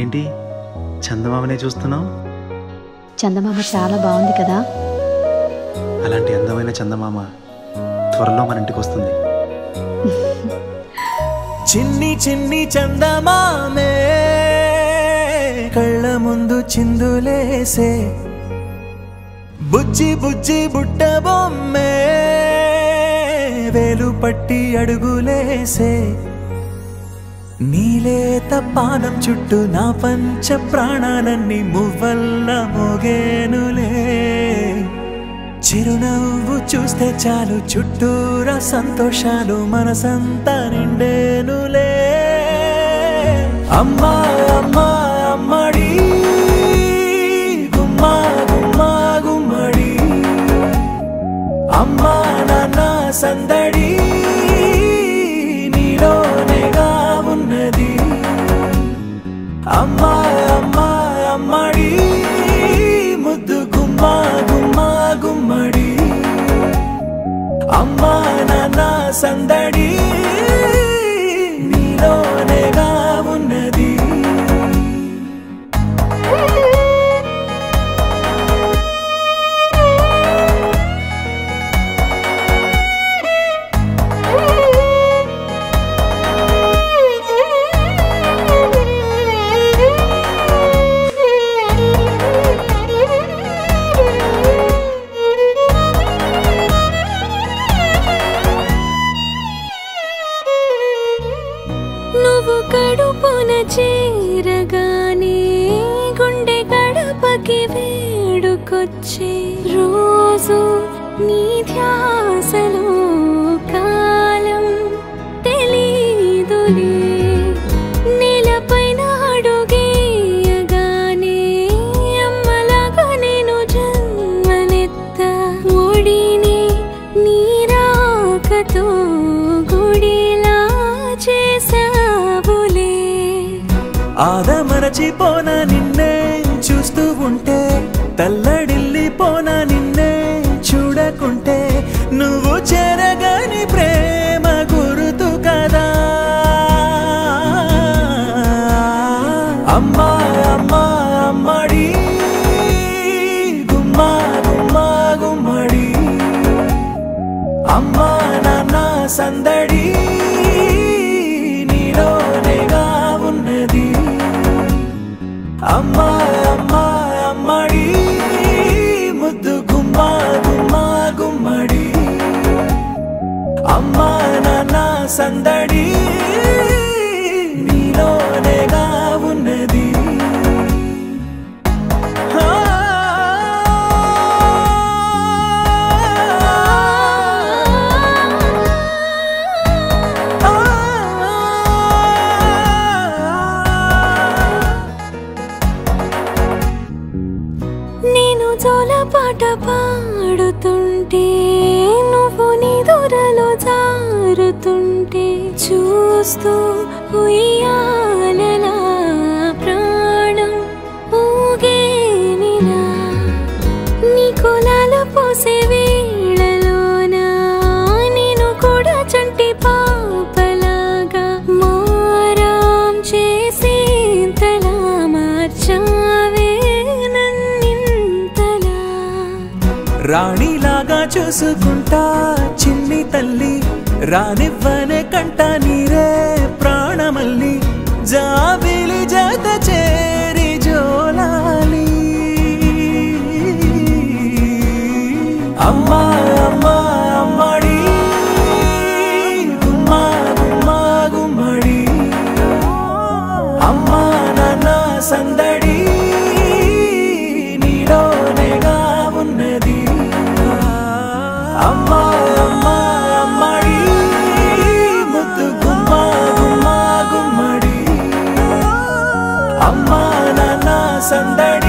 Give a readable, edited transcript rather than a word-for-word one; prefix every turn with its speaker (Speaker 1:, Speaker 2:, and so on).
Speaker 1: ఏంటి చందమామనే చూస్తున్నావు?
Speaker 2: చందమామ చాలా బాగుంది కదా.
Speaker 1: అలాంటి అందమైన చందమామ త్వరలో మన ఇంటికి వస్తుంది.
Speaker 3: చిన్ని చిన్ని చందమామే కళ్ళ ముందు చిందులేసే, బుజ్జి బుజ్జి బుట్ట బొమ్మే వేలు పట్టి అడుగులేసే, నీలేత పానం చుట్టూ నా పంచ ప్రాణాలన్నీ మువ్వల్ల మోగేనులే, చిరునవ్వు చూస్తే చాలు చుట్టూరా సంతోషాలు మనసంతా నిండేనులే. అమ్మా అమ్మా అమ్మడి గుమ్మా గుమ్మా గుమ్మడి, అమ్మా నాన్న సందడి నీలోనేగా ఉన్నది. అమ్మా అమ్మా అమ్మడి ముద్దు గుమ్మా గుమ్మా గుమ్మడి, అమ్మా నాన్న సందడి నీలోనేగా ఉన్నది.
Speaker 4: నువ్వు కడుపున చేరగానే గుండె గడపకి వేడుకొచ్చే, రోజు నీ ధ్యాసలో కాలం తెలీదులే. నేలపైన అడుగేయగానే అమ్మలాగా నేను జన్మనెత్త, ఒడిని నీ రాకతో గుడిలా చేసావులే.
Speaker 3: ఆదమరచిపోన నిన్నే చూస్తూ ఉంటే, తల్లడిల్లిపోన నిన్నే చూడకుంటే, నువ్వు చెరగని ప్రేమ గుర్తు కదా. అమ్మా అమ్మా అమ్మడి గుమ్మా గుమ్మా గుమ్మడి, అమ్మా నాన్న సందడి నీలోనేగా ఉన్నది. అమ్మా అమ్మా అమ్మడి ముద్దు గుమ్మా గుమ్మా గుమ్మడి, అమ్మా నాన్న సందడి నీలోనేగా ఉన్నది.
Speaker 4: నేను జోలపాట పాడుతుంటే, నువ్వు నిదురలో జారుతుంటే, చూస్తూ ఉయ్యాలలా ప్రాణం ఊగేనిలా. నీ కులాల పోసే వేళలోన నేను కూడా చంటి పాపలాగా మారాం చేసేంతలా మార్చావే నన్నింతలా.
Speaker 3: రాణిలాగా చూసుకుంటా చిన్ని తల్లి, రానివ్వనే కంట నీరే ప్రాణమల్లి, జాబిలి జత చేరి జోలాలి. అమ్మా అమ్మా అమ్మడి గుమ్మా గుమ్మా గుమ్మడి, అమ్మా నాన్న సందడి నీలోనేగా ఉన్నది. అమ్మా అమ్మా అమ్మడి ముద్దు గుమ్మా గుమ్మా గుమ్మడి, అమ్మా నాన్న సందడి